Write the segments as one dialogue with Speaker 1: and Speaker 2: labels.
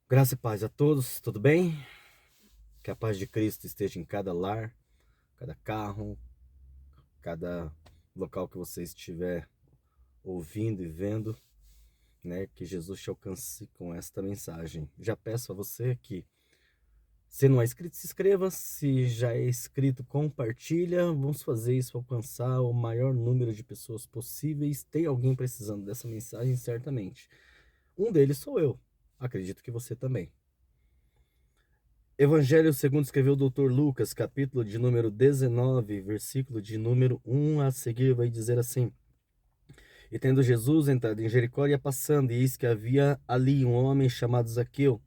Speaker 1: Graça e paz a todos, tudo bem? Que a paz de Cristo esteja em cada lar, cada carro, cada local que você estiver ouvindo e vendo, né? Que Jesus te alcance com esta mensagem. Já peço a você que, se não é inscrito, se inscreva. Se já é inscrito, compartilha. Vamos fazer isso para alcançar o maior número de pessoas possíveis. Tem alguém precisando dessa mensagem, certamente. Um deles sou eu. Acredito que você também. Evangelho segundo escreveu o Dr. Lucas, capítulo de número 19, versículo de número 1 a seguir, vai dizer assim: E tendo Jesus entrado em Jericó, ia passando, e eis que havia ali um homem chamado Zaqueu.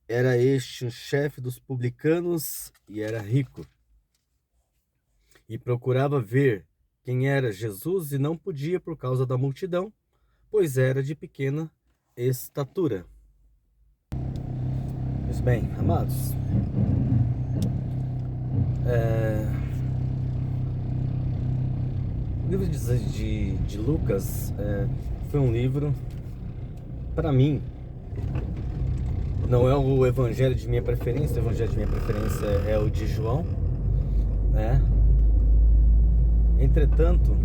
Speaker 1: Era este um chefe dos publicanos e era rico. E procurava ver quem era Jesus e não podia por causa da multidão, pois era de pequena estatura. Pois bem, amados, o livro de Lucas foi um livro, para mim, não é o evangelho de minha preferência. O evangelho de minha preferência é o de João, né? Entretanto,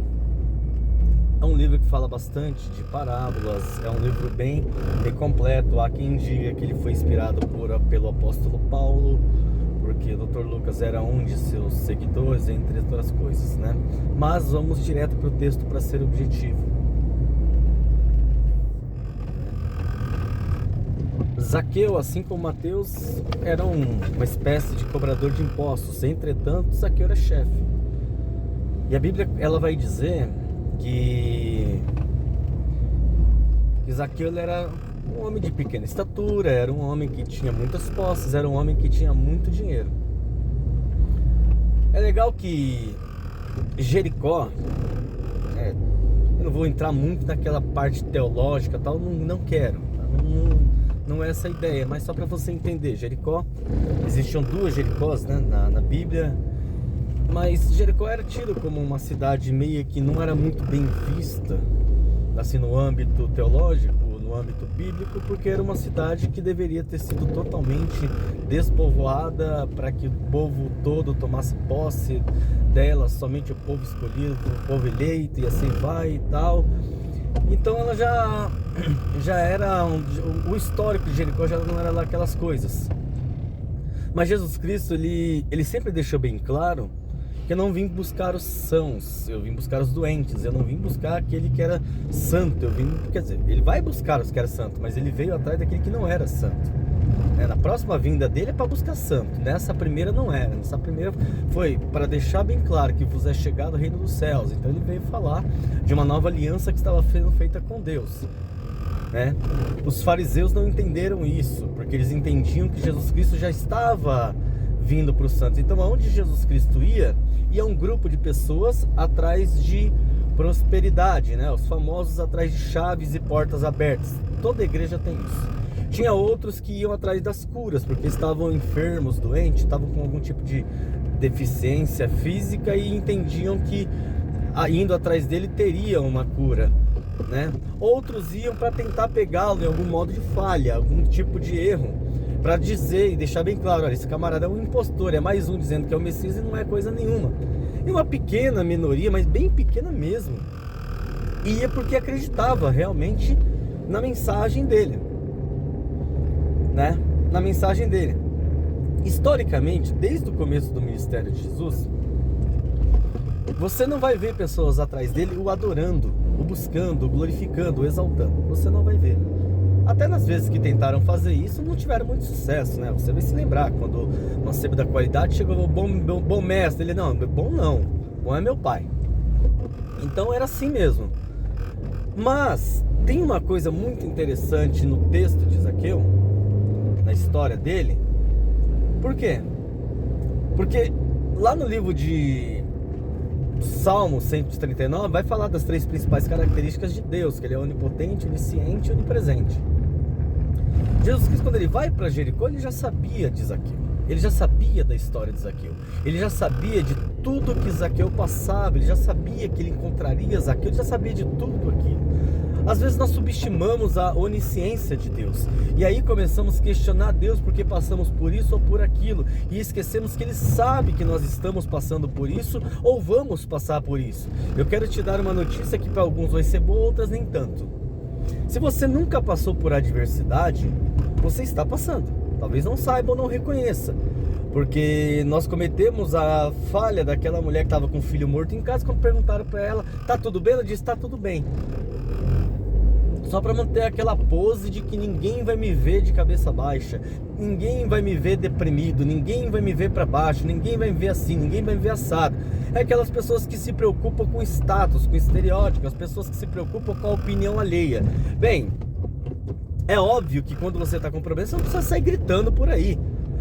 Speaker 1: é um livro que fala bastante de parábolas, é um livro bem completo. Há quem diga que ele foi inspirado pelo apóstolo Paulo, porque o Dr. Lucas era um de seus seguidores, entre outras coisas, né? Mas vamos direto para o texto para ser objetivo. Zaqueu, assim como Mateus, era uma espécie de cobrador de impostos. Entretanto, Zaqueu era chefe. E a Bíblia, ela vai dizer que Zaqueu ele era um homem de pequena estatura, era um homem que tinha muitas posses, era um homem que tinha muito dinheiro. É legal que Jericó, eu não vou entrar muito naquela parte teológica, tal, não quero, não é essa a ideia, mas só para você entender. Jericó, existiam duas Jericós, né, na Bíblia, mas Jericó era tido como uma cidade meio que não era muito bem vista, assim, no âmbito teológico, no âmbito bíblico, porque era uma cidade que deveria ter sido totalmente despovoada para que o povo todo tomasse posse dela, somente o povo escolhido, o povo eleito, e assim vai e tal. Então ela já era o histórico de Jericó já não era lá aquelas coisas. Mas Jesus Cristo, ele sempre deixou bem claro que eu não vim buscar os sãos, eu vim buscar os doentes, eu não vim buscar aquele que era santo, quer dizer, ele vai buscar os que eram santos, mas ele veio atrás daquele que não era santo. Na próxima vinda dele é para buscar santo, nessa primeira não era, nessa primeira foi para deixar bem claro que vos é chegado o reino dos céus. Então ele veio falar de uma nova aliança que estava sendo feita com Deus, né? Os fariseus não entenderam isso, porque eles entendiam que Jesus Cristo já estava vindo para os santos. Então aonde Jesus Cristo ia um grupo de pessoas atrás de prosperidade, né? Os famosos atrás de chaves e portas abertas. Toda igreja tem isso. Tinha outros que iam atrás das curas, porque estavam enfermos, doentes, estavam com algum tipo de deficiência física e entendiam que indo atrás dele teria uma cura, né? Outros iam para tentar pegá-lo em algum modo de falha, algum tipo de erro, para dizer e deixar bem claro: olha, esse camarada é um impostor, é mais um dizendo que é o Messias e não é coisa nenhuma. E uma pequena minoria, mas bem pequena mesmo, ia porque acreditava realmente na mensagem dele, né? Na mensagem dele. Historicamente, desde o começo do ministério de Jesus, você não vai ver pessoas atrás dele o adorando, o buscando, o glorificando, o exaltando. Você não vai ver. Até nas vezes que tentaram fazer isso, não tiveram muito sucesso, né? Você vai se lembrar, quando uma sebo da qualidade chegou: bom mestre. Ele: não, bom não, bom é meu pai. Então era assim mesmo. Mas tem uma coisa muito interessante no texto de Zaqueu, na história dele. Por quê? Porque lá no livro de Salmo 139 vai falar das três principais características de Deus, que ele é onipotente, onisciente e onipresente. Jesus Cristo, quando ele vai para Jericó, ele já sabia de Zaqueu, ele já sabia da história de Zaqueu, ele já sabia de tudo que Zaqueu passava, ele já sabia que ele encontraria Zaqueu, ele já sabia de tudo aquilo. Às vezes nós subestimamos a onisciência de Deus, e aí começamos a questionar Deus porque passamos por isso ou por aquilo, e esquecemos que Ele sabe que nós estamos passando por isso ou vamos passar por isso. Eu quero te dar uma notícia que para alguns vai ser boa, outras nem tanto. Se você nunca passou por adversidade, você está passando. Talvez não saiba ou não reconheça, porque nós cometemos a falha daquela mulher que estava com o filho morto em casa. Quando perguntaram para ela, tá tudo bem? Ela disse, tá tudo bem. Só para manter aquela pose de que ninguém vai me ver de cabeça baixa, ninguém vai me ver deprimido, ninguém vai me ver para baixo, ninguém vai me ver assim, ninguém vai me ver assado. É aquelas pessoas que se preocupam com status, com estereótipo, as pessoas que se preocupam com a opinião alheia. Bem, é óbvio que quando você está com problema, você não precisa sair gritando por aí.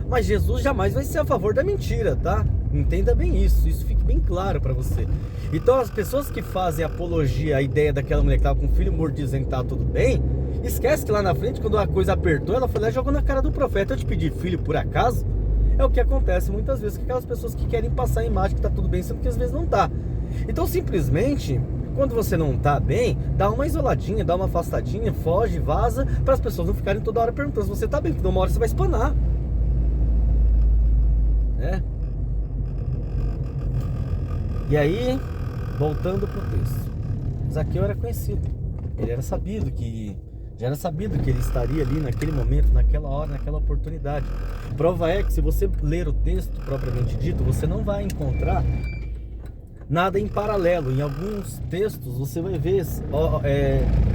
Speaker 1: Mas Jesus jamais vai ser a favor da mentira, tá? Entenda bem isso fique bem claro para você. Então as pessoas que fazem apologia à ideia daquela mulher que estava com o filho morto dizendo que tá tudo bem, esquece que lá na frente, quando a coisa apertou, ela foi lá e jogou na cara do profeta. Eu te pedi filho por acaso? É o que acontece muitas vezes com aquelas pessoas que querem passar a imagem que tá tudo bem, sendo que às vezes não tá. Então simplesmente, quando você não tá bem, dá uma isoladinha, dá uma afastadinha, foge, vaza, para as pessoas não ficarem toda hora perguntando se você tá bem, porque numa hora você vai espanar, né? E aí, voltando pro texto, Zaqueu era conhecido, ele era sabido que, já era sabido que ele estaria ali naquele momento, naquela hora, naquela oportunidade. Prova é que se você ler o texto propriamente dito, você não vai encontrar nada em paralelo. Em alguns textos você vai ver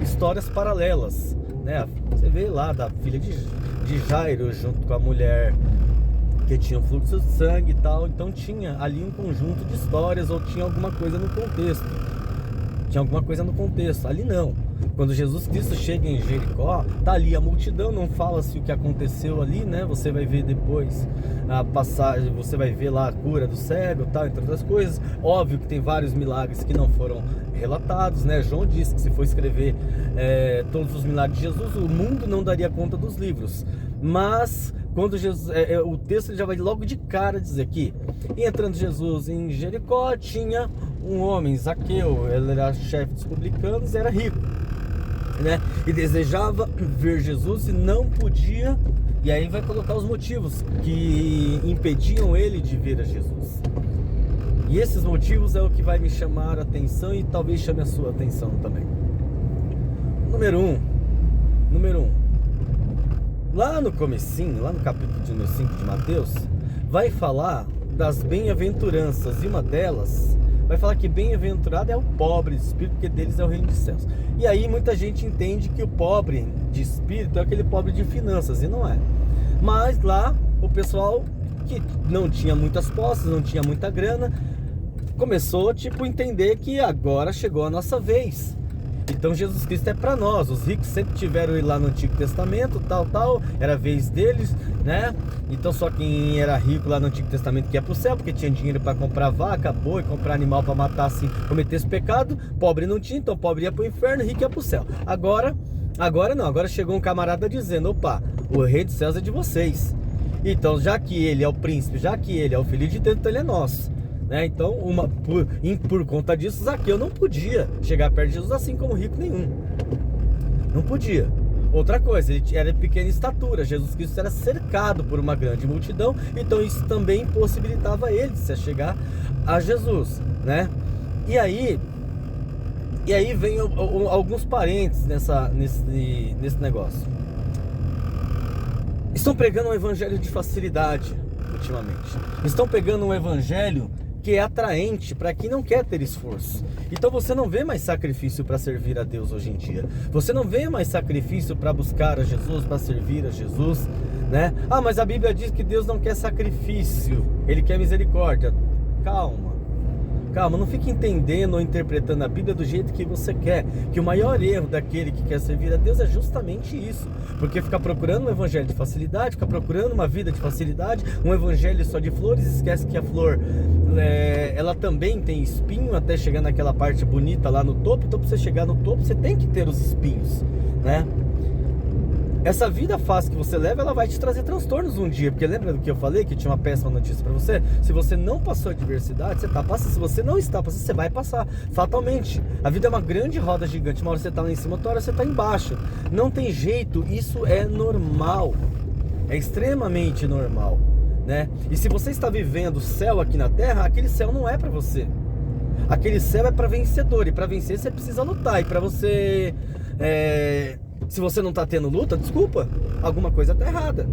Speaker 1: histórias paralelas, né? Você vê lá da filha de Jairo junto com a mulher que tinha um fluxo de sangue e tal. Então tinha ali um conjunto de histórias, ou tinha alguma coisa no contexto. Ali não. Quando Jesus Cristo chega em Jericó, tá ali a multidão, não fala-se o que aconteceu ali, né? Você vai ver depois a passagem, você vai ver lá a cura do cego, tal, entre outras coisas. Óbvio que tem vários milagres que não foram relatados, né? João disse que se for escrever todos os milagres de Jesus, o mundo não daria conta dos livros. Mas quando Jesus, o texto já vai logo de cara dizer que, entrando Jesus em Jericó, tinha um homem, Zaqueu, ele era chefe dos publicanos, era rico, né? E desejava ver Jesus e não podia. E aí vai colocar os motivos que impediam ele de ver a Jesus. E esses motivos é o que vai me chamar a atenção e talvez chame a sua atenção também. Número um. Lá no comecinho, lá no capítulo número 5 de Mateus, vai falar das bem-aventuranças, e uma delas vai falar que bem-aventurado é o pobre de espírito, porque deles é o reino dos céus. E aí muita gente entende que o pobre de espírito é aquele pobre de finanças, e não é. Mas lá o pessoal que não tinha muitas posses, não tinha muita grana, começou a entender que agora chegou a nossa vez. Então Jesus Cristo é para nós. Os ricos sempre tiveram ele lá no Antigo Testamento, tal, era a vez deles, né? Então só quem era rico lá no Antigo Testamento que ia para o céu, porque tinha dinheiro para comprar vaca, boi, comprar animal para matar assim, cometer esse pecado. Pobre não tinha, então pobre ia para o inferno, rico ia para o céu. Agora não, agora chegou um camarada dizendo, opa, o rei dos céus é de vocês. Então já que ele é o príncipe, já que ele é o filho de Deus, então ele é nosso. Né? Então, por conta disso, Zaqueu não podia chegar perto de Jesus, assim como rico nenhum. Não podia. Outra coisa, ele era de pequena estatura. Jesus Cristo era cercado por uma grande multidão, então isso também impossibilitava ele de se chegar a Jesus, né? E aí vem alguns parentes nesse negócio. Estão pregando um evangelho de facilidade ultimamente. Estão pegando um evangelho que é atraente para quem não quer ter esforço. Então você não vê mais sacrifício para servir a Deus hoje em dia. Você não vê mais sacrifício para buscar a Jesus, para servir a Jesus, né? Ah, mas a Bíblia diz que Deus não quer sacrifício, Ele quer misericórdia. Calma, não fique entendendo ou interpretando a Bíblia do jeito que você quer. Que o maior erro daquele que quer servir a Deus é justamente isso. Porque fica procurando um evangelho de facilidade, fica procurando uma vida de facilidade, um evangelho só de flores, esquece que a flor, ela também tem espinho até chegar naquela parte bonita lá no topo. Então para você chegar no topo, você tem que ter os espinhos, né? Essa vida fácil que você leva, ela vai te trazer transtornos um dia. Porque lembra do que eu falei, que tinha uma péssima notícia pra você? Se você não passou a adversidade, você tá passando. Se você não está passando, você vai passar, fatalmente. A vida é uma grande roda gigante. Uma hora você tá lá em cima, outra hora você tá embaixo. Não tem jeito, isso é normal. É extremamente normal, né? E se você está vivendo o céu aqui na terra, aquele céu não é pra você. Aquele céu é pra vencedor. E pra vencer você precisa lutar. E pra você... se você não está tendo luta, desculpa, alguma coisa está errada.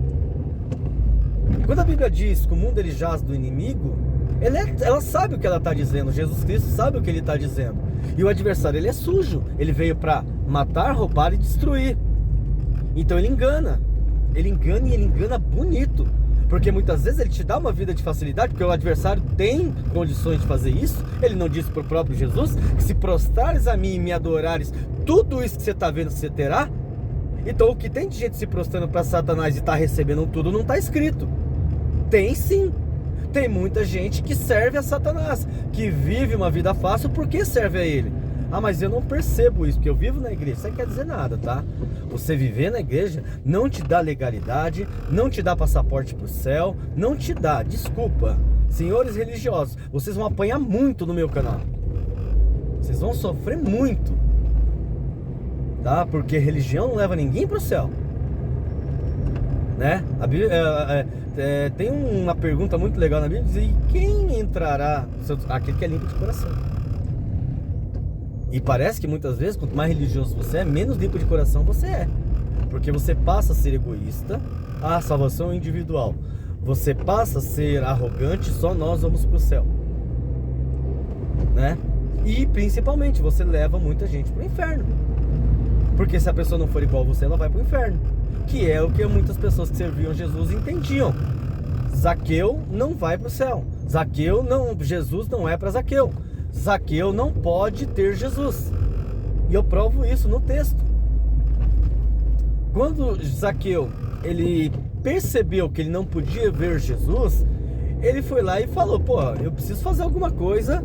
Speaker 1: Quando a Bíblia diz que o mundo ele jaz do inimigo, ela sabe o que ela está dizendo. Jesus Cristo sabe o que ele está dizendo. E o adversário, ele é sujo. Ele veio para matar, roubar e destruir. Então ele engana. Ele engana e ele engana bonito. Porque muitas vezes ele te dá uma vida de facilidade, porque o adversário tem condições de fazer isso. Ele não disse para o próprio Jesus que se prostrares a mim e me adorares, tudo isso que você está vendo você terá. Então o que tem de gente se prostrando para Satanás e está recebendo tudo não está escrito. Tem sim. Tem muita gente que serve a Satanás, que vive uma vida fácil porque serve a ele. Ah, mas eu não percebo isso, porque eu vivo na igreja. Isso não quer dizer nada, tá? Você viver na igreja não te dá legalidade, não te dá passaporte pro céu, não te dá, desculpa. Senhores religiosos, vocês vão apanhar muito no meu canal. Vocês vão sofrer muito, tá? Porque religião não leva ninguém pro céu, né? A Bíblia, tem uma pergunta muito legal na Bíblia, diz: e quem entrará? Aquele que é limpo de coração. E parece que muitas vezes, quanto mais religioso você é, menos limpo de coração você é. Porque você passa a ser egoísta, a salvação é individual. Você passa a ser arrogante, só nós vamos pro céu, né? E principalmente, você leva muita gente pro inferno. Porque se a pessoa não for igual a você, ela vai pro inferno. Que é o que muitas pessoas que serviam Jesus entendiam. Zaqueu não vai pro céu. Jesus não é para Zaqueu. Zaqueu não pode ter Jesus. E eu provo isso no texto. Quando Zaqueu, ele percebeu que ele não podia ver Jesus, ele foi lá e falou: pô, eu preciso fazer alguma coisa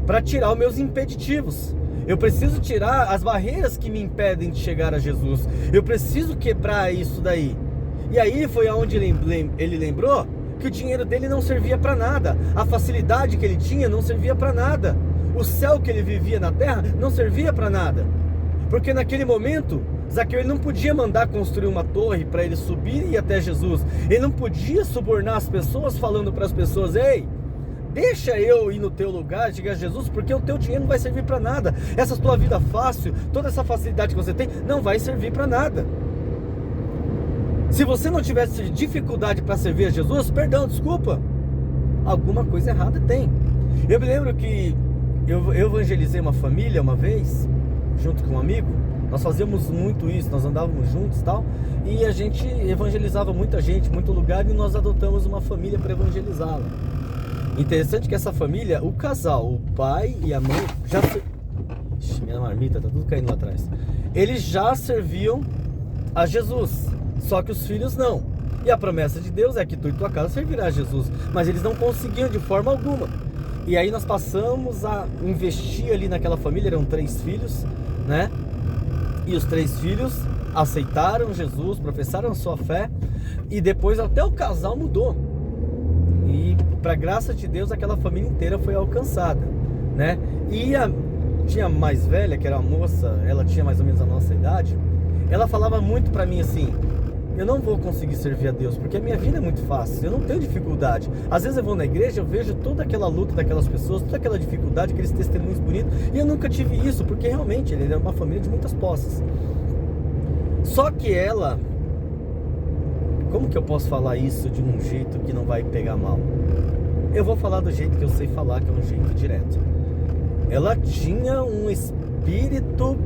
Speaker 1: para tirar os meus impeditivos. Eu preciso tirar as barreiras que me impedem de chegar a Jesus. Eu preciso quebrar isso daí. E aí foi onde ele lembrou que o dinheiro dele não servia para nada. A facilidade que ele tinha não servia para nada. O céu que ele vivia na terra não servia para nada. Porque naquele momento, Zaqueu ele não podia mandar construir uma torre para ele subir e ir até Jesus. Ele não podia subornar as pessoas falando para as pessoas: ei, deixa eu ir no teu lugar, chegar a Jesus, porque o teu dinheiro não vai servir para nada. Essa tua vida fácil, toda essa facilidade que você tem, não vai servir para nada. Se você não tivesse dificuldade para servir a Jesus, perdão, desculpa, alguma coisa errada tem. Eu me lembro que eu evangelizei uma família uma vez, junto com um amigo. Nós fazíamos muito isso, nós andávamos juntos e tal, e a gente evangelizava muita gente, muito lugar, e nós adotamos uma família para evangelizá-la. Interessante que essa família, o casal, o pai e a mãe, já... Ixi, minha marmita tá tudo caindo lá atrás. Eles já serviam a Jesus, só que os filhos não. E a promessa de Deus é que tu e tua casa servirá a Jesus, mas eles não conseguiam de forma alguma. E aí nós passamos a investir ali naquela família, eram 3 filhos, né? E os 3 filhos aceitaram Jesus, professaram sua fé, e depois até o casal mudou. E para graça de Deus, aquela família inteira foi alcançada, né? E tinha a mais velha, que era a moça, ela tinha mais ou menos a nossa idade. Ela falava muito para mim assim: eu não vou conseguir servir a Deus, porque a minha vida é muito fácil, eu não tenho dificuldade. Às vezes eu vou na igreja, eu vejo toda aquela luta daquelas pessoas, toda aquela dificuldade, aqueles testemunhos bonitos, e eu nunca tive isso, porque realmente ele era uma família de muitas posses. Só que ela... Como que eu posso falar isso de um jeito que não vai pegar mal? Eu vou falar do jeito que eu sei falar, que é um jeito direto. Ela tinha um espírito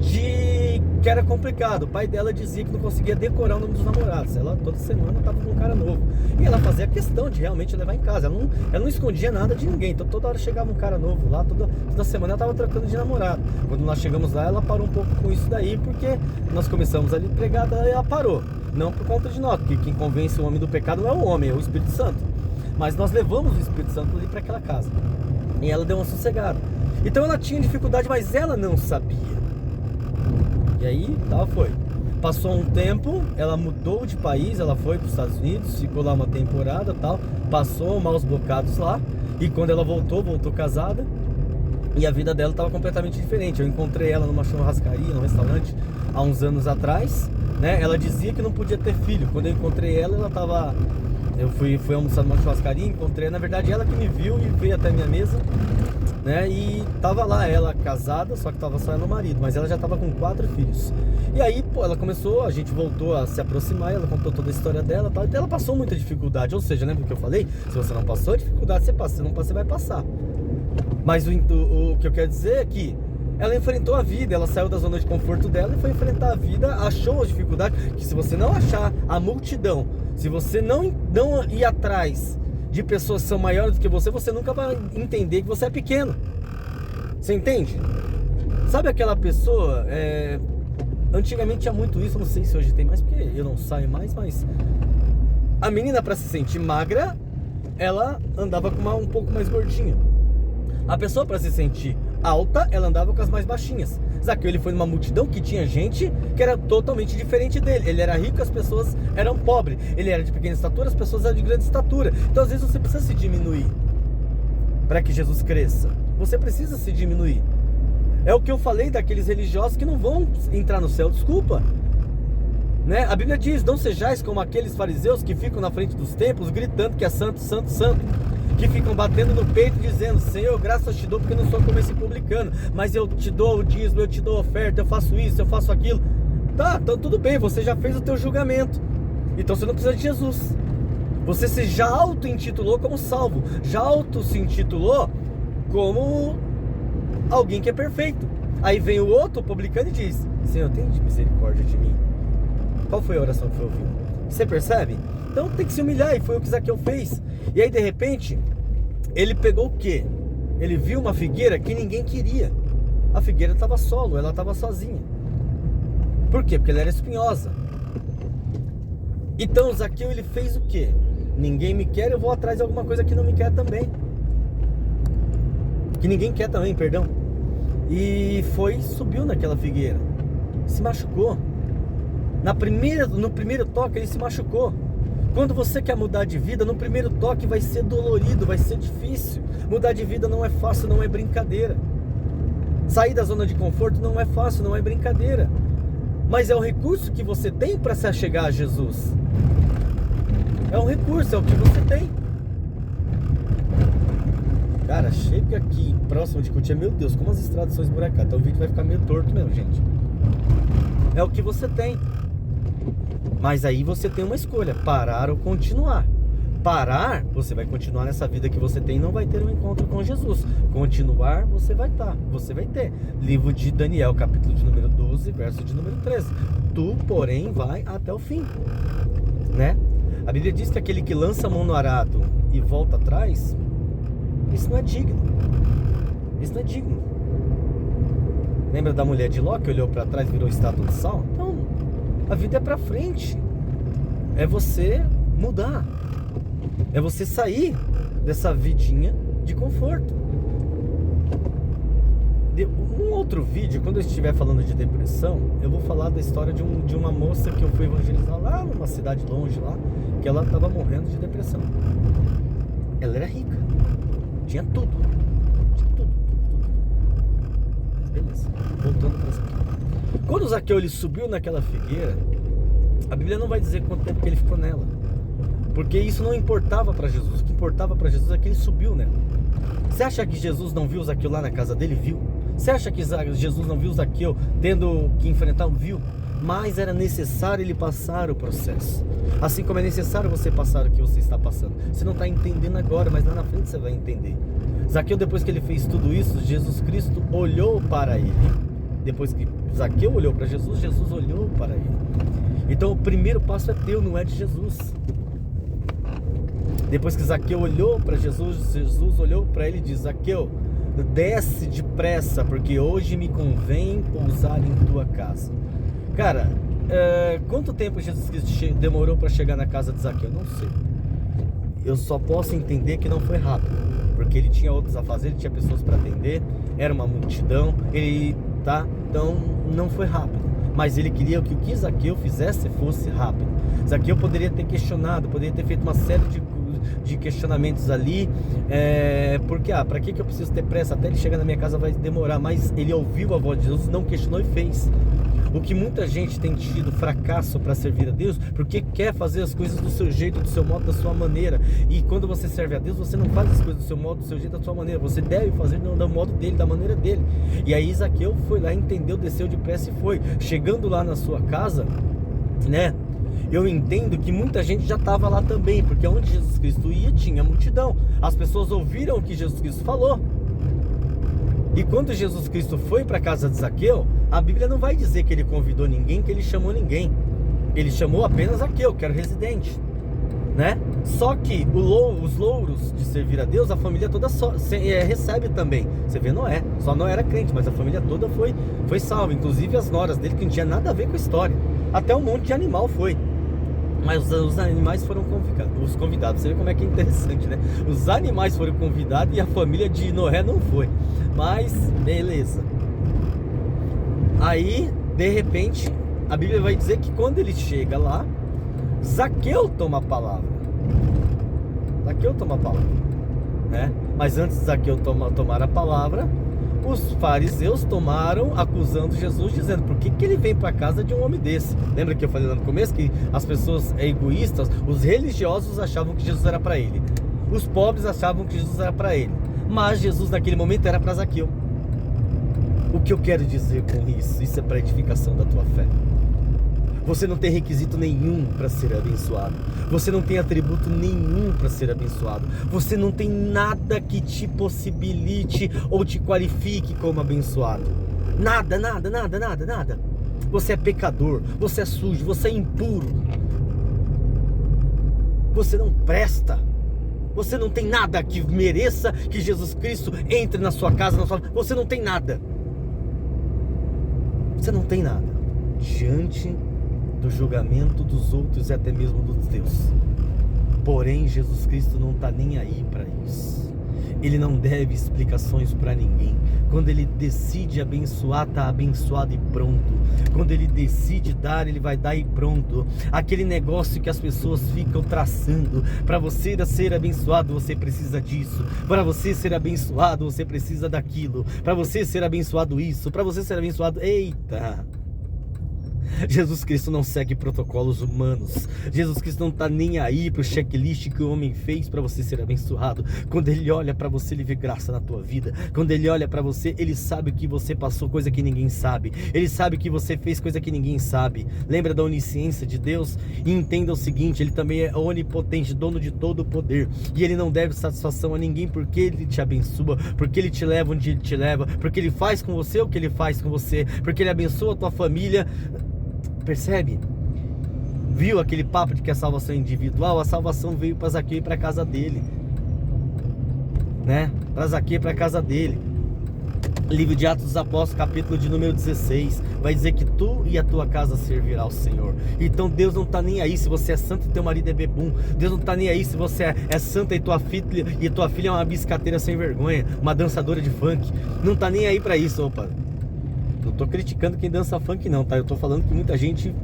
Speaker 1: que era complicado. O pai dela dizia que não conseguia decorar o nome dos namorados. Ela toda semana estava com um cara novo. E ela fazia questão de realmente levar em casa. Ela não escondia nada de ninguém. Então toda hora chegava um cara novo lá, toda semana ela estava trocando de namorado. Quando nós chegamos lá, ela parou um pouco com isso daí, porque nós começamos ali pregar, daí ela parou. Não por conta de nós, porque quem convence o homem do pecado não é o homem, é o Espírito Santo. Mas nós levamos o Espírito Santo ali para aquela casa. E ela deu uma sossegada. Então ela tinha dificuldade, mas ela não sabia. E aí, tal foi. Passou um tempo, ela mudou de país, ela foi para os Estados Unidos, ficou lá uma temporada, tal, passou maus bocados lá, e quando ela voltou casada, e a vida dela estava completamente diferente. Eu encontrei ela numa churrascaria, num restaurante, há uns anos atrás, né? Ela dizia que não podia ter filho. Quando eu encontrei ela, ela estava... Eu fui almoçar numa churrascaria, encontrei, na verdade, ela que me viu e veio até a minha mesa, né? E tava lá, ela casada, só que tava só ela e o marido, mas ela já tava com 4 filhos. E aí, pô, ela começou, a gente voltou a se aproximar, ela contou toda a história dela, tal, então ela passou muita dificuldade, ou seja, lembra o que eu falei? Se você não passou dificuldade, você passa, se não passa, você vai passar. Mas o que eu quero dizer é que ela enfrentou a vida, ela saiu da zona de conforto dela e foi enfrentar a vida, achou as dificuldades, que se você não achar a multidão, se você não ir atrás de pessoas que são maiores do que você nunca vai entender que você é pequeno. Você entende? Sabe aquela pessoa, antigamente tinha muito isso, não sei se hoje tem mais, porque eu não saio mais, mas a menina, para se sentir magra, ela andava com um pouco mais gordinha. A pessoa, para se sentir alta, ela andava com as mais baixinhas. Zaqueu, ele foi numa multidão que tinha gente que era totalmente diferente dele. Ele era rico, as pessoas eram pobres. Ele era de pequena estatura, as pessoas eram de grande estatura. Então, às vezes, você precisa se diminuir para que Jesus cresça. Você precisa se diminuir. É o que eu falei daqueles religiosos que não vão entrar no céu, desculpa, né? A Bíblia diz: não sejais como aqueles fariseus que ficam na frente dos templos gritando que é santo, santo, santo, que ficam batendo no peito dizendo: Senhor, graças te dou porque não sou como esse publicano, mas eu te dou o dízimo, eu te dou a oferta, eu faço isso, eu faço aquilo. Tá, então tudo bem, você já fez o teu julgamento, então você não precisa de Jesus. Você se já auto-intitulou como salvo, já se intitulou como alguém que é perfeito. Aí vem o outro publicano e diz: Senhor, tem misericórdia de mim. Qual foi a oração que foi ouvida? Você percebe? Então tem que se humilhar, e foi o que Zaqueu fez. E aí, de repente, ele pegou o quê? Ele viu uma figueira que ninguém queria. A figueira estava solo, ela estava sozinha. Por quê? Porque ela era espinhosa. Então Zaqueu, ele fez o quê? Ninguém me quer, eu vou atrás de alguma coisa que não me quer também. Que ninguém quer também, perdão. E subiu naquela figueira. Se machucou. No primeiro toque ele se machucou. Quando você quer mudar de vida, no primeiro toque vai ser dolorido, vai ser difícil. Mudar de vida não é fácil, não é brincadeira. Sair da zona de conforto não é fácil, não é brincadeira. Mas é o recurso que você tem para se achegar a Jesus. É um recurso, é o que você tem. Cara, chega aqui próximo de Cotia, meu Deus, como as estradas são esburacadas. Então o vídeo vai ficar meio torto mesmo, gente. É o que você tem. Mas aí você tem uma escolha: parar ou continuar. Parar, você vai continuar nessa vida que você tem e não vai ter um encontro com Jesus. Continuar, você vai ter. Livro de Daniel, capítulo de número 12, verso de número 13. Tu, porém, vai até o fim, né? A Bíblia diz que aquele que lança a mão no arado e volta atrás, isso não é digno. Isso não é digno. Lembra da mulher de Ló que olhou para trás e virou estátua de sal? Então, a vida é para frente. É você mudar. É você sair dessa vidinha de conforto. Um outro vídeo, quando eu estiver falando de depressão, eu vou falar da história de uma moça que eu fui evangelizar lá numa cidade longe lá, que ela estava morrendo de depressão. Ela era rica, tinha tudo. Mas beleza, voltando para isso aqui. Quando o Zaqueu ele subiu naquela figueira, a Bíblia não vai dizer quanto tempo que ele ficou nela, porque isso não importava para Jesus. O que importava para Jesus é que ele subiu nela. Você acha que Jesus não viu Zaqueu lá na casa dele? Viu. Você acha que Jesus não viu Zaqueu tendo que enfrentar? Viu. Mas era necessário ele passar o processo. Assim como é necessário você passar o que você está passando. Você não está entendendo agora, mas lá na frente você vai entender. Zaqueu, depois que ele fez tudo isso, Jesus Cristo olhou para ele. Depois que Zaqueu olhou para Jesus, Jesus olhou para ele. Então o primeiro passo é teu, não é de Jesus. Depois que Zaqueu olhou para Jesus, Jesus olhou para ele e disse: Zaqueu, desce depressa, porque hoje me convém pousar em tua casa. Cara, quanto tempo Jesus Cristo demorou para chegar na casa de Zaqueu? Não sei. Eu só posso entender que não foi rápido, porque ele tinha outros a fazer, ele tinha pessoas para atender, era uma multidão, então não foi rápido. mas ele queria que o que Zaqueu fizesse fosse rápido. Zaqueu poderia ter questionado, poderia ter feito uma série de questionamentos ali, porque, para que eu preciso ter pressa? Até ele chegar na minha casa vai demorar, mas ele ouviu a voz de Deus, não questionou e fez. O que muita gente tem tido fracasso para servir a Deus, porque quer fazer as coisas do seu jeito, do seu modo, da sua maneira. E quando você serve a Deus, você não faz as coisas do seu modo, do seu jeito, da sua maneira. Você deve fazer do modo dele, da maneira dele. E aí Zaqueu foi lá, entendeu, desceu depressa e foi. Chegando lá na sua casa, né? Eu entendo que muita gente já estava lá também, porque onde Jesus Cristo ia, tinha multidão. As pessoas ouviram o que Jesus Cristo falou. E quando Jesus Cristo foi para a casa de Zaqueu, a Bíblia não vai dizer que ele convidou ninguém, que ele chamou ninguém. Ele chamou apenas Zaqueu, que era o residente, né? Só que os louros de servir a Deus, a família toda recebe também. Você vê Noé, só Noé era crente, mas a família toda foi salva. Inclusive as noras dele, que não tinha nada a ver com a história. Até um monte de animal foi. Mas os animais foram convidados. Você vê como é que é interessante, né? Os animais foram convidados e a família de Noé não foi. Mas, beleza. Aí, de repente, a Bíblia vai dizer que quando ele chega lá, Zaqueu toma a palavra. Zaqueu toma a palavra, né? Mas antes de Zaqueu tomar a palavra, os fariseus tomaram acusando Jesus, dizendo: por que ele vem para a casa de um homem desse? Lembra que eu falei lá no começo que as pessoas egoístas, os religiosos achavam que Jesus era para ele, os pobres achavam que Jesus era para ele, mas Jesus naquele momento era para Zaqueu. O que eu quero dizer com isso? Isso é para edificação da tua fé. Você não tem requisito nenhum para ser abençoado. Você não tem atributo nenhum para ser abençoado. Você não tem nada que te possibilite ou te qualifique como abençoado. Nada, nada, nada, nada, nada. Você é pecador, você é sujo, você é impuro. Você não presta. Você não tem nada que mereça que Jesus Cristo entre na sua casa, na sua... Você não tem nada. Você não tem nada diante do julgamento dos outros e até mesmo dos teus. Porém, Jesus Cristo não está nem aí para isso. Ele não deve explicações para ninguém. Quando ele decide abençoar, está abençoado e pronto. Quando ele decide dar, ele vai dar e pronto. Aquele negócio que as pessoas ficam traçando: para você ser abençoado, você precisa disso. Para você ser abençoado, você precisa daquilo. Para você ser abençoado isso. Para você ser abençoado... Eita! Jesus Cristo não segue protocolos humanos. Jesus Cristo não está nem aí para o checklist que o homem fez para você ser abençoado. Quando ele olha para você, ele vê graça na tua vida. Quando ele olha para você, ele sabe que você passou coisa que ninguém sabe. Ele sabe que você fez coisa que ninguém sabe. Lembra da onisciência de Deus? E entenda o seguinte: ele também é onipotente, dono de todo o poder. E ele não deve satisfação a ninguém, porque ele te abençoa, porque ele te leva onde ele te leva, porque ele faz com você o que ele faz com você, porque ele abençoa a tua família. Percebe? Viu aquele papo de que a salvação é individual? A salvação veio para Zaqueu e para a casa dele, né? Para Zaqueu e para a casa dele. Livro de Atos dos Apóstolos, capítulo de número 16, vai dizer que tu e a tua casa servirá ao Senhor. Então Deus não está nem aí se você é santo e teu marido é bebum. Deus não está nem aí se você é santa e tua filha é uma biscateira sem vergonha, uma dançadora de funk. Não está nem aí para isso. Opa, não tô criticando quem dança funk não, tá? Eu tô falando que muita gente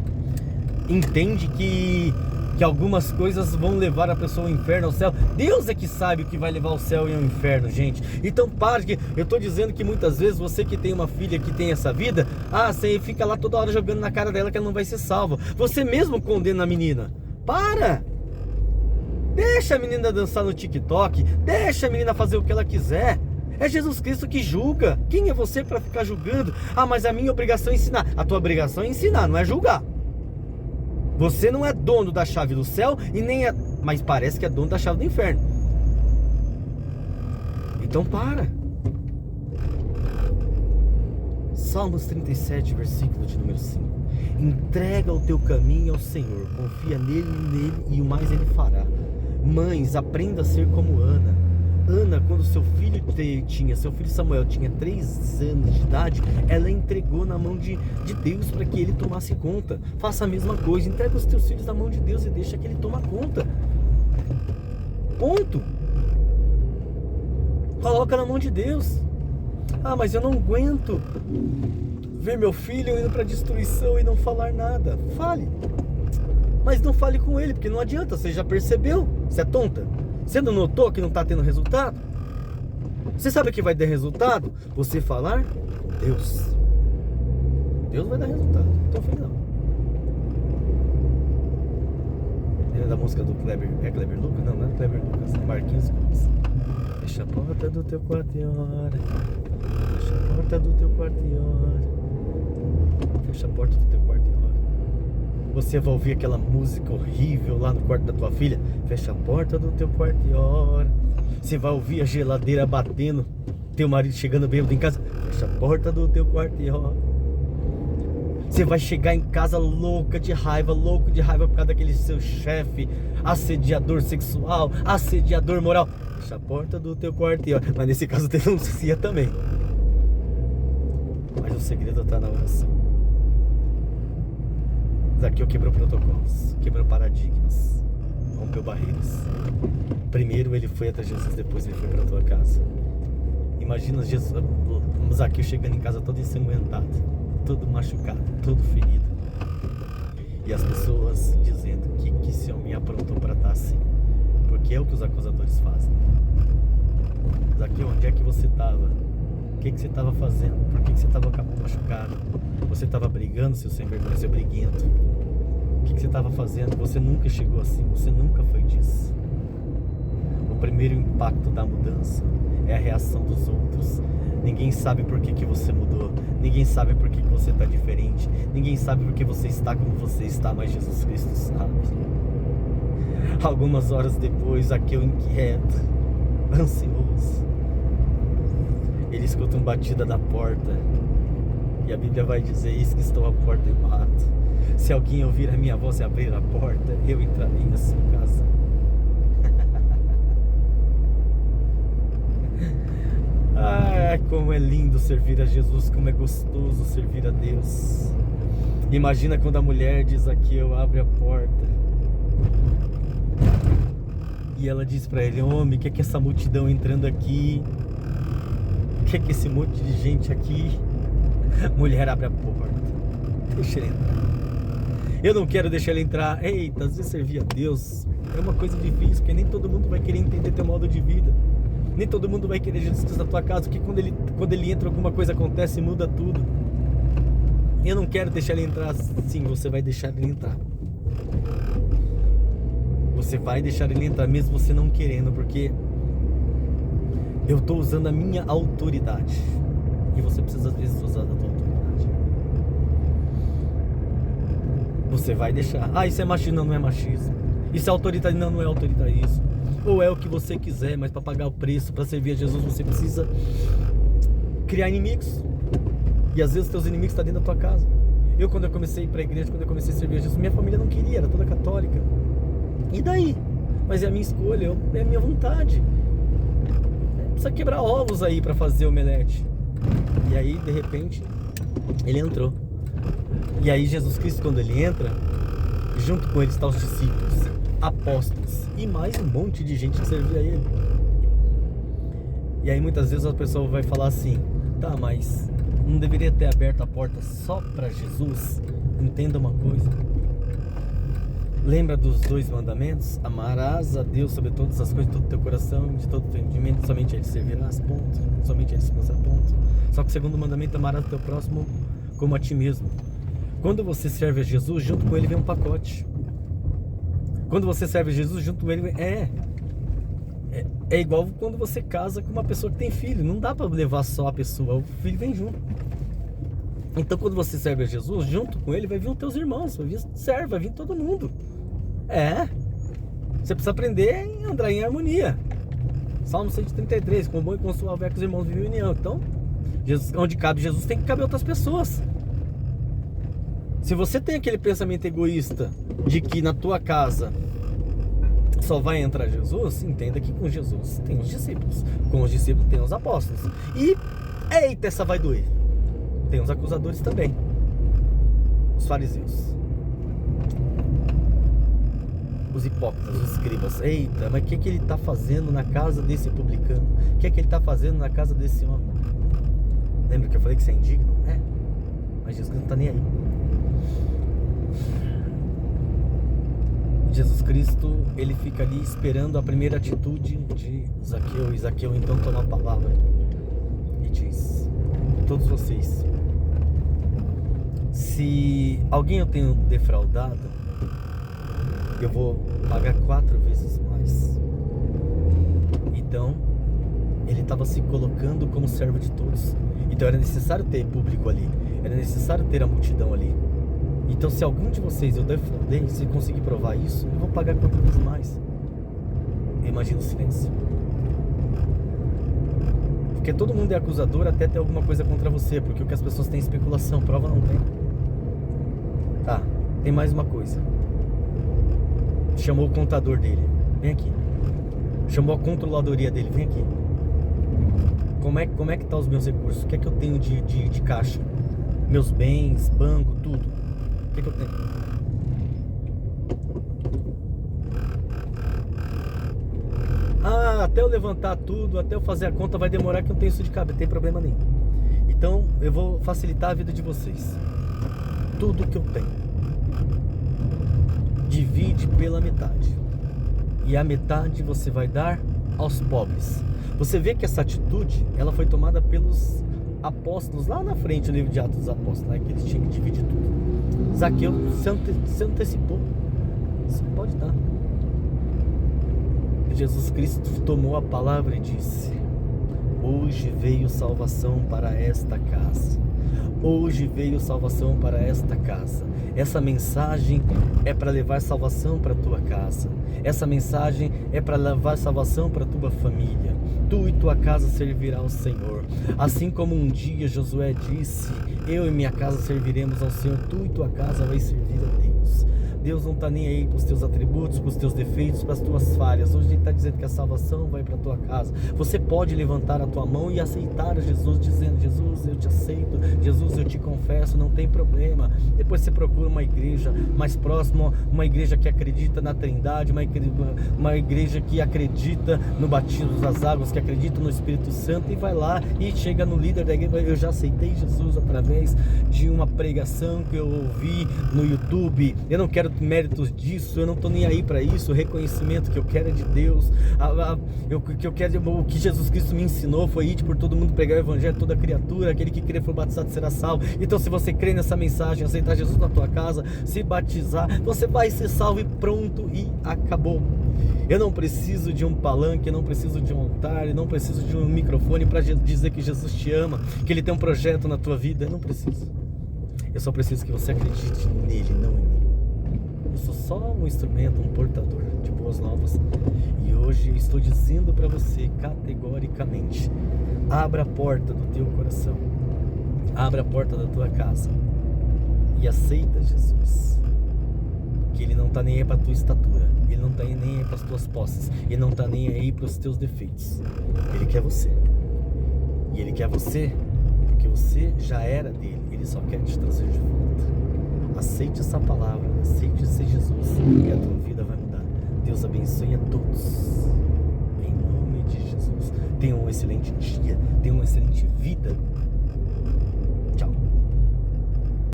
Speaker 1: entende que algumas coisas vão levar a pessoa ao inferno, ao céu. Deus é que sabe o que vai levar ao céu e ao inferno, gente. Então pare, que eu tô dizendo que muitas vezes você que tem uma filha que tem essa vida, você fica lá toda hora jogando na cara dela que ela não vai ser salva. Você mesmo condena a menina. Para! Deixa a menina dançar no TikTok, deixa a menina fazer o que ela quiser. É Jesus Cristo que julga. Quem é você para ficar julgando? Mas a minha obrigação é ensinar. A tua obrigação é ensinar, não é julgar. Você não é dono da chave do céu e nem é... Mas parece que é dono da chave do inferno. Então para. Salmos 37, versículo de número 5. Entrega o teu caminho ao Senhor. Confia nele e o mais ele fará. Mães, aprenda a ser como Ana. Ana, quando seu filho Samuel tinha 3 anos de idade, ela entregou na mão de Deus para que ele tomasse conta. Faça a mesma coisa, entrega os teus filhos na mão de Deus e deixa que ele toma conta. Ponto. Coloca na mão de Deus. Mas eu não aguento ver meu filho indo para destruição e não falar nada. Fale. Mas não fale com ele, porque não adianta, você já percebeu. Você é tonta? Você não notou que não está tendo resultado? Você sabe que vai dar resultado? Você falar com Deus. Deus vai dar resultado. Não estou ofendendo. Lembra da música do Kleber? É Kleber Lucas? Não, não é Kleber Lucas. É Marquinhos Gomes. Fecha a porta do teu quarto e ora. Fecha a porta do teu quarto e ora. Fecha a porta do teu quarto e ora. Você vai ouvir aquela música horrível lá no quarto da tua filha. Fecha a porta do teu quarto e ora. Você vai ouvir a geladeira batendo. Teu marido chegando bêbado em casa. Fecha a porta do teu quarto e ora. Você vai chegar em casa louco de raiva por causa daquele seu chefe, assediador sexual, assediador moral. Fecha a porta do teu quarto e ora. Mas nesse caso denuncia também. Mas o segredo está na oração. Zaqueu quebrou protocolos, quebrou paradigmas, rompeu barreiras. Primeiro ele foi até Jesus, depois ele foi para a tua casa. Imagina Jesus, Zaqueu chegando em casa todo ensanguentado, todo machucado, todo ferido. E as pessoas dizendo: o que esse homem aprontou para estar assim? Porque é o que os acusadores fazem. Zaqueu, onde é que você estava? O que você estava fazendo? Por que você estava machucado? Você estava brigando, seu sem vergonha, seu briguento? O que você estava fazendo? Você nunca chegou assim, você nunca foi disso. O primeiro impacto da mudança é a reação dos outros. Ninguém sabe por que você mudou. Ninguém sabe por que você está diferente. Ninguém sabe por que você está como você está, mas Jesus Cristo sabe. Algumas horas depois, Zaqueu inquieto, ansioso, ele escuta uma batida na porta. E a Bíblia vai dizer: eis que estou à porta e bato. Se alguém ouvir a minha voz e abrir a porta, eu entrarei na sua casa. Ah, como é lindo servir a Jesus, como é gostoso servir a Deus. Imagina quando a mulher diz: Zaqueu, abre a porta. E ela diz para ele: homem, o que é essa multidão entrando aqui? O que é esse monte de gente aqui? Mulher, abre a porta, deixa ele entrar. Eu não quero deixar ele entrar. Eita, às vezes servir a Deus é uma coisa difícil, porque nem todo mundo vai querer entender teu modo de vida. Nem todo mundo vai querer Jesus na tua casa, porque quando ele entra, alguma coisa acontece e muda tudo. Eu não quero deixar ele entrar. Sim, você vai deixar ele entrar. Você vai deixar ele entrar mesmo você não querendo, porque eu estou usando a minha autoridade. E você precisa às vezes usar a tua autoridade. Você vai deixar. Ah, isso é machismo. Não, não é machismo. Isso é autoridade. Não, não é autoritarismo. Ou é o que você quiser, mas para pagar o preço, para servir a Jesus, você precisa criar inimigos. E às vezes teus inimigos estão dentro da tua casa. Eu, quando eu comecei a ir para a igreja, quando eu comecei a servir a Jesus, minha família não queria, era toda católica. E daí? Mas é a minha escolha, é a minha vontade. Precisa quebrar ovos aí para fazer omelete. E aí, de repente, ele entrou. E aí Jesus Cristo, quando ele entra, junto com ele estão os discípulos, apóstolos e mais um monte de gente que servia a ele. E aí muitas vezes a pessoa vai falar assim: tá, mas não deveria ter aberto a porta só para Jesus? Entenda uma coisa. Lembra dos 2 mandamentos? Amarás a Deus sobre todas as coisas, de todo o teu coração, de todo o teu entendimento, somente a Ele servirás, ponto. Somente a Ele servirás, ponto. Só que o segundo mandamento: amarás o teu próximo como a ti mesmo. Quando você serve a Jesus, junto com Ele vem um pacote. Quando você serve a Jesus, junto com Ele é igual quando você casa com uma pessoa que tem filho. Não dá para levar só a pessoa, o filho vem junto. Então quando você serve a Jesus, junto com Ele vai vir os teus irmãos, vai vir todo mundo. Você precisa aprender a andar em harmonia. Salmo 133: com bom e com suave é que os irmãos vivem em união. Então, Jesus, onde cabe Jesus, tem que caber outras pessoas. Se você tem aquele pensamento egoísta de que na tua casa só vai entrar Jesus, entenda que com Jesus tem os discípulos, com os discípulos tem os apóstolos. E, eita, essa vai doer. Tem os acusadores também, os fariseus, os hipócritas, os escribas. Eita, mas o que ele está fazendo na casa desse publicano? O que ele está fazendo na casa desse homem? Lembra que eu falei que você é indigno? Mas Jesus Cristo não está nem aí. Jesus Cristo, ele fica ali esperando a primeira atitude de Zaqueu. E Zaqueu então toma a palavra e diz: todos vocês, se alguém eu tenho defraudado, eu vou pagar 4 vezes mais. Então ele estava se colocando como servo de todos. Então era necessário ter público ali, era necessário ter a multidão ali. Então se algum de vocês eu defraudei, se conseguir provar isso, eu vou pagar 4 vezes mais. Imagina o silêncio. Porque todo mundo é acusador até ter alguma coisa contra você, porque o que as pessoas têm é especulação, prova não tem. Tá, tem mais uma coisa. Chamou o contador dele, vem aqui. Chamou a controladoria dele, vem aqui. Como é que tá os meus recursos? O que é que eu tenho de caixa? Meus bens, banco, tudo. O que é que eu tenho? Ah, até eu levantar tudo, até eu fazer a conta vai demorar, que eu não tenho isso de cabeça, não tem problema nenhum. Então eu vou facilitar a vida de vocês. Tudo que eu tenho, divide pela metade. E a metade você vai dar aos pobres. Você vê que essa atitude, ela foi tomada pelos apóstolos lá na frente, no livro de Atos dos Apóstolos, né? Que eles tinham que dividir tudo. Zaqueu se antecipou. Você pode dar. Jesus Cristo tomou a palavra e disse: hoje veio salvação para esta casa. Hoje veio salvação para esta casa. Essa mensagem é para levar salvação para a tua casa. Essa mensagem é para levar salvação para a tua família. Tu e tua casa servirá ao Senhor. Assim como um dia Josué disse: eu e minha casa serviremos ao Senhor. Tu e tua casa vai servir a Deus. Deus não está nem aí para os teus atributos, para os teus defeitos, para as tuas falhas. Hoje Ele está dizendo que a salvação vai para a tua casa. Você pode levantar a tua mão e aceitar a Jesus, dizendo: Jesus, eu te aceito, Jesus, eu te confesso, não tem problema. Depois você procura uma igreja mais próxima, uma igreja que acredita na Trindade, uma igreja que acredita no batismo das águas, que acredita no Espírito Santo, e vai lá e chega no líder da igreja: eu já aceitei Jesus através de uma pregação que eu ouvi no YouTube. Eu não quero méritos disso, eu não estou nem aí para isso. O reconhecimento que eu quero é de Deus. O que Jesus Cristo me ensinou foi: ir por todo mundo, pregar o evangelho a toda criatura, aquele que crer for batizado será salvo. Então se você crê nessa mensagem, aceitar Jesus na tua casa, se batizar, você vai ser salvo e pronto, e acabou. Eu não preciso de um palanque, eu não preciso de um altar, eu não preciso de um microfone para dizer que Jesus te ama, que Ele tem um projeto na tua vida. Eu não preciso. Eu só preciso que você acredite nele, não em mim. Eu sou só um instrumento, um portador de boas novas. E hoje eu estou dizendo para você categoricamente: abra a porta do teu coração, abra a porta da tua casa e aceita Jesus. Que Ele não está nem aí para a tua estatura, Ele não está nem aí para as tuas posses, Ele não está nem aí para os teus defeitos. Ele quer você. E Ele quer você porque você já era dele. Ele só quer te trazer de volta. Aceite essa palavra, aceite esse Jesus, e a tua vida vai mudar. Deus abençoe a todos, em nome de Jesus. Tenha um excelente dia, tenha uma excelente vida.